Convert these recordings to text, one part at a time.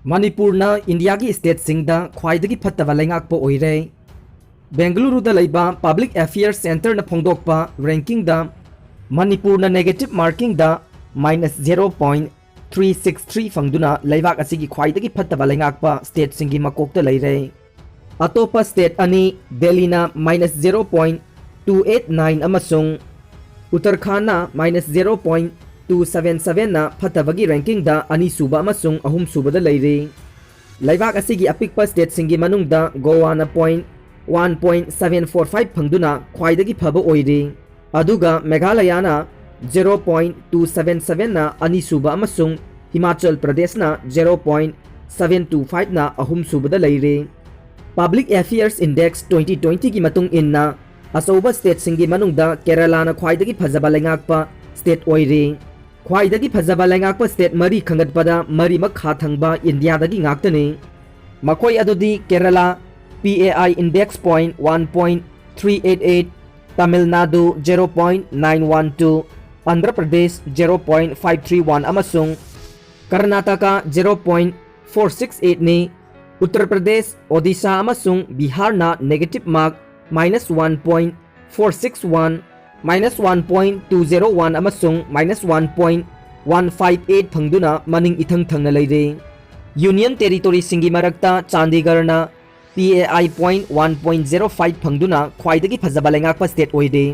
मणिपुरना India की state सिंगदा ख्वाइदगी फत्तबा लेंगाकपा ओइरे बेंगलुरुदा लैबा public affairs centre न फोंदोकपा ranking दा मणिपुरना नेगेटिव मार्किंग दा -0.363 फंगदुना लैबाक असिगी ख्वाइदगी फत्तबा लेंगाकपा स्टेट सिंगी मकोकता लैरे अतोपा स्टेट अनि दिल्लीना -0.289 अमसुंग उत्तराखंडना -0.277 ना फत्तबगी रैंकिंग दा अनि सुबा अमसुंग अहुम सुबदा लैरे लैबाक असिगी अपिकपा स्टेट सिंगी मनुंगदा गोवाना 1.745 फंगदुना ख्वाइदगी फबा ओइरे अदुगा मेघालयना 0.277 ना अनि सुबा अमसुंग हिमाचल प्रदेशना 0.725 ना अहुम सुबदा लैरे पब्लिक अफेयर्स इंडेक्स 2020 की मतुंग इन्ना असौबा स्टेट सिंगी मनुंगदा केरलाना ख्वाइदगी फजबा लेंगाकपा स्टेट ओइरे ख्वाइदगी फजबा लेंगाकपा स्टेट मरी खंगतपदा मरी मखा थंगबा इंडियादगी ngaktani मखोय अदुदी Kerala PAI index point 1.388 Tamil Nadu 0.912 Andhra Pradesh 0.531 अमसुंग कर्नाटका 0.468 ने उत्तर प्रदेश ओडिशा अमसुंग बिहारना नेगेटिव मार्क -1.461 -1.201 अमसुंग -1.158 फंगदुना मनिंग इथंग थंगना लैरे यूनियन टेरिटोरी सिंगी मरक्ता चंडीगढ़ना PAI पॉइंट 1.05 फंगदुना ख्वाइदगी फजबा लेंगाकपा स्टेट ओइरे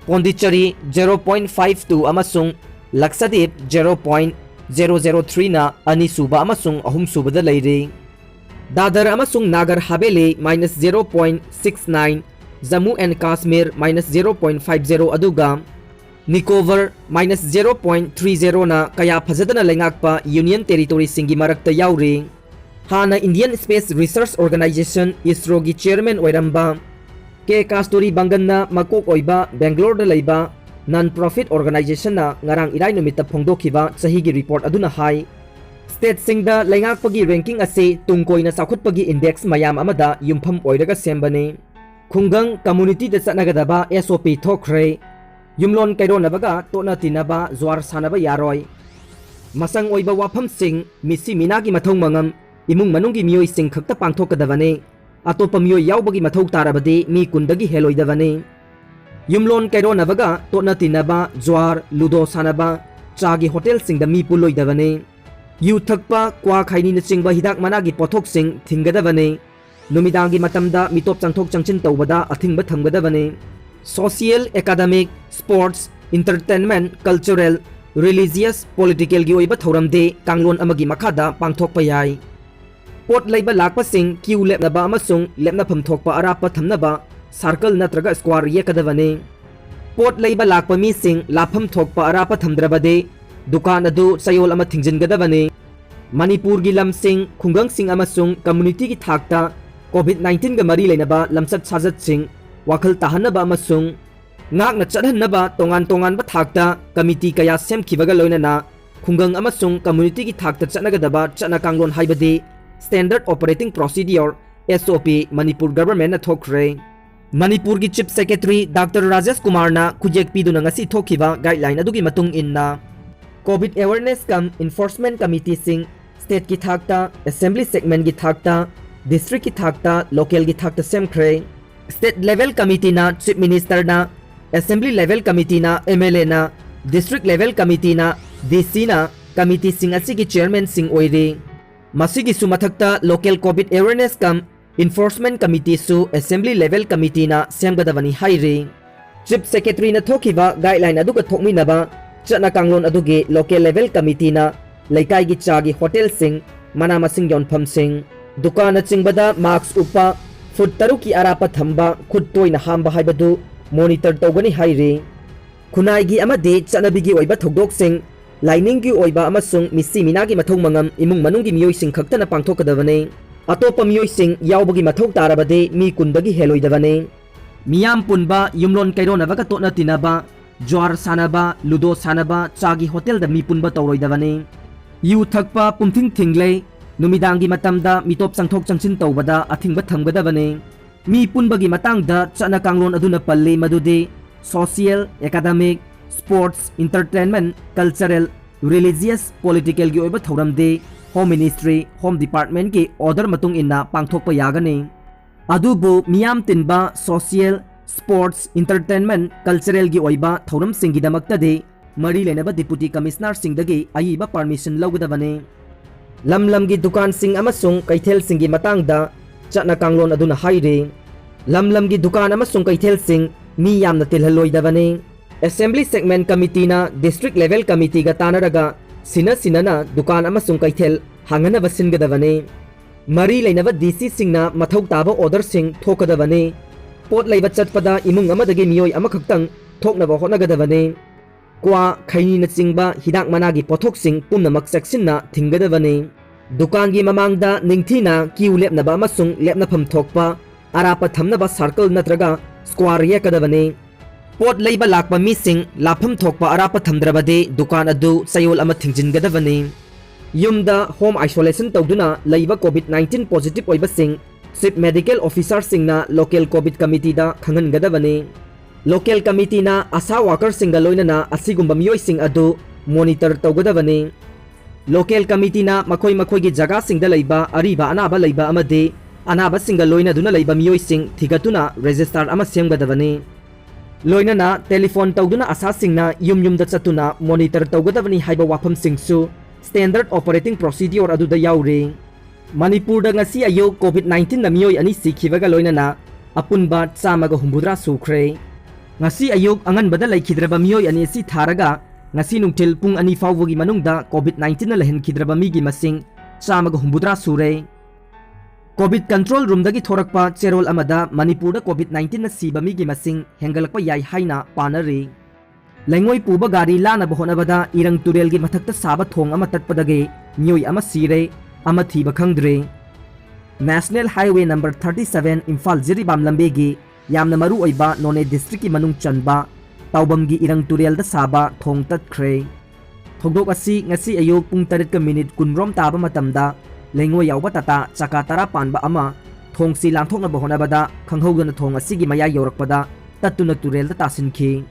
पोंडिचेरी 0.52 अमसुंग लक्षद्वीप 0.003 ना अनि सुबा अमसुंग अहुम सुबदा लैरे दादर अमसुंग नागर हवेली -0.69 जम्मू एंड काश्मीर -0.50 अदुगा निकोबर -0.30 ना कया फजदना लेंगाकपा यूनियन टेरिटोरी सिंगी मरक्ता याउरे हाना Indian Space Research Organisation ISRO की चेयरमैन ओइरंबा के कास्तूरी बंगन्ना मकोक ओइबा बेंगलोर दा लैबा नॉन प्रॉफिट ऑर्गेनाइजेशन ना ngarang इराई नुमित फोंदोखिबा सही की रिपोर्ट अदुना हाई स्टेट सिंगदा लेंगाकपगी रैंकिंग असे तुंगकोइना चाखुतपगी इंडेक्स मयाम अमदा युमफम ओइरगा सेंबने खुंगंग कम्युनिटी दा चनगदबा SOP थोखरे युमलोन कैरोनबगा तोना तिनबा ज्वार सानबा यारोय मसंग ओइबा वाफम सिंग मिसी मीनागी मथौं मंगम इमुंग मनुंगी मियोई सिंग खक्ता पांगथोकदबने अतोपा मियोई यावबगी मथौ तारबदे मी कुंदगी हेलोइदबने युमलोन कैरोनबगा तोना तिनबा ज्वार लुदो सानबा चागी होटल सिंग दा मी पुलोइदबने यू थकपा क्वा खाइनी न चिंगबा हिदाक मनागी पोथोक सिंग थिंगदबने नुमिदांगी मतमदा मितोप चंगथोक चंगचिन तौबदा अथिंगबा थंगदबने social academic sports entertainment cultural religious political की ओइबा थौरमदे कांगलोन अमगी मखादा पांगथोकपा याई पोट लैबा लाकपा सिंग क्यू लेपनबा अमसुंग लेपनाफम थोकपा अरापा थमनबा सर्कल नत्रगा स्क्वायर येकदबने पोट लैबा लाकपा मी सिंग लाफम थोकपा अरापा थमद्रबदे दुकान अदु सयोल अमा थिंजिनगदबने मणिपुर की लमसिंग खुंगंग सिंग अमसुंग कम्युनिटी की थाकता कोविड-19 गा मरी लेनबा लमसत साजत सिंग वाखल ताहनबा अमसुंग ngakna chadhanaba tongan tongan ba thakta committee kaya semkhibaga loinana khungang amasung community ki thakta chanagadaba chana kanglon haibadi standard operating procedure SOP Manipur government na thokre Manipur ki chief secretary Dr. Rajesh Kumar na khujek piduna ngasi thokhiba guideline adugi matung inna covid awareness kam enforcement committee sing state ki thakta assembly segment ki thakta district ki thakta local ki thakta semkhre state level committee na chief minister na Assembly level committee na MLA na district level committee na DC na committee sing asigi chairman sing oire masigi sumathakta local covid awareness kam enforcement committee su assembly level committee na semgadabani haire chief secretary na thokiba guideline aduga thokminaba chana kanglon adugi local level committee na laikai gi chagi hotel sing mana masing yonpham sing dukan chingbada marks upa food taruki arapa thamba khud toina hamba haibadu monitor तौगनी हाइरे खुनाइगी अमदे चनबिगी ओइबा थोगदोक सिंग लाइनिंग ओइबा अमसुंग मिसी मिनागी मथौ मंगम इमुंग मनुंगी मियोई सिंग खक्तना पांगथोकदबने अतोपा मियोई सिंग यावबगी मथौ तारबदे मी कुंदगी हेलोइदबने मियाम पुनबा युमलोन कैरोनबगा तोना तिनबा ज्वार सानबा लुदो सानबा चागी होटल दा मी पुनबा तौरोइदबने यू थकपा पुमथिंग थिंगले नुमिदांगी मतमदा मितोप चंगथोक चंगचिन तौबदा अथिंगबा थंगदबने मी पुनबगी मतंगदा चना कांगलोन अदुना पल्ले मदुदे social academic sports entertainment cultural religious political की ओइबा थौरमदे Home Ministry Home Department ki order matung inna pangthokpa yagani. Adubu miyam tinba social, sports, entertainment, cultural gi oiba thauram singi damaktadi mari lenaba Deputy Commissioner singdagi ayiba permission lawgadabani. Lam gi dukan sing amasung kaithel singi matangda chatna kanglon aduna hairi. Lam gi dukan amasung kaithel sing mi yamna tilhaloidabani. Assembly Segment Committee na District Level Committee ga tanaraga sinana dukan amasung kaithel hangana basingadabani. Mari lainaba DC singna mathau taba order sing thokadabani. Pot laiba chatpada imung amadagi miyoi amakhaktang thoknaba hotnagadabani. Kwa khaini na chingba hidak managi pothok sing pumnamak seksinna thinggadabani. Dukan gi mamangda ningthina kiu lepnaba amasung lepnapham thokpa arapa thamnaba circle natraga square yakadabani. Pot laiba lakpa mising lapham thokpa arapa thamdrabade dukan adu sayol ama thingjingadabani. Yumda home isolation tawduna laiba COVID-19 positive oiba sing Chief Medical Officer singna local COVID committee da khangangadabani. Local committee na asa worker singa loinana asigumba miyoi sing adu monitor tawgadabani. Local committee na makoi gi jaga singda laiba ariba anaba laiba amade anaba singa loina duna laiba miyoi sing thigatuna register ama semgadabani. Loinana telephone tawduna asa singna yumda chatuna monitor tawgadabani haiba wafam singsu standard operating procedure adu da yauri. Manipur da ngasi ayo COVID-19 na miyoi ani sikhibaga loinana apunba chamaga humbudra sukre. Ngasi ayok angan bada laikhidraba miyoi ani si tharaga ngasi nungtil pung ani fawgi manungda COVID-19 na lahin khidraba migi masing chamaga humbudra sure. COVID control room dagi thorakpa cherol amada Manipur da COVID-19 na siba migi masing hengalakpa yai haina panari. Lengoi puba gari lana bahonabada irang turel gi mathakta saba thong ama tatpadage miyoi ama sire ama thiba khangdre. National Highway number 37 Imphal Jiribam lambegi yamna maru oiba None district ki manung chanba tawbam gi irang turel da saba thong tatkhre. Thogdok asi ngasi ayok pung 3 minute kunrom taba matamda lengoi yawba tata chaka tara panba ama thong si langthokna bahonabada khanghogna thong asi gi maya yorakpada tatuna turel da tasinki.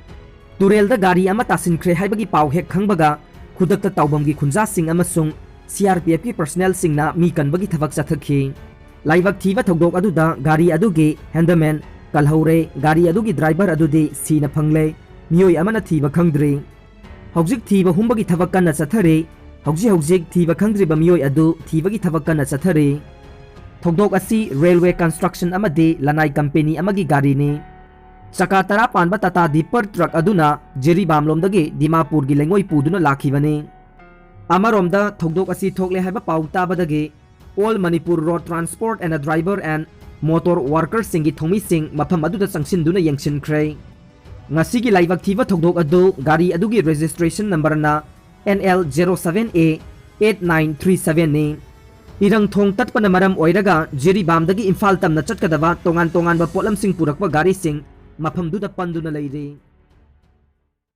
Turel da gari ama tasinkhre haibagi paw hek khangbaga khudakta tawbam gi khunja sing amasung CRPF ki personnel singna mi kanbagi thabak chathakhi. Laibak thiba thogdok aduda gari adugi handaman kalhaure gari adugi driver adudi sina phangle miyoi amana thiba khangdri. Hojik thiba humbagi thabak kana chathare hojik thiba khangdriba miyoi adu thibagi thabak kana chathare. Thogdok asi railway construction amadi lanai company amagi gari ni. Chaka tara panba tata dipper truck aduna Jiribam lomdagi Dimapur gi lengoi puduna lakhibani. Amaromda thogdok asi thokle haiba paw tabadagi All Manipur Road Transport and a Driver and Motor Workers singi thongmi sing mafam aduda sangsinduna yengsinkhre. Ngasigi laibak thiba thogdok adu gari adugi registration number na NL07A 8937 ni. Irang thong tatpana maram oiraga Jiribam dagi Imphal tamna chatkadaba tongan ba polam sing purakpa gari sing mafam duda panduna leiri.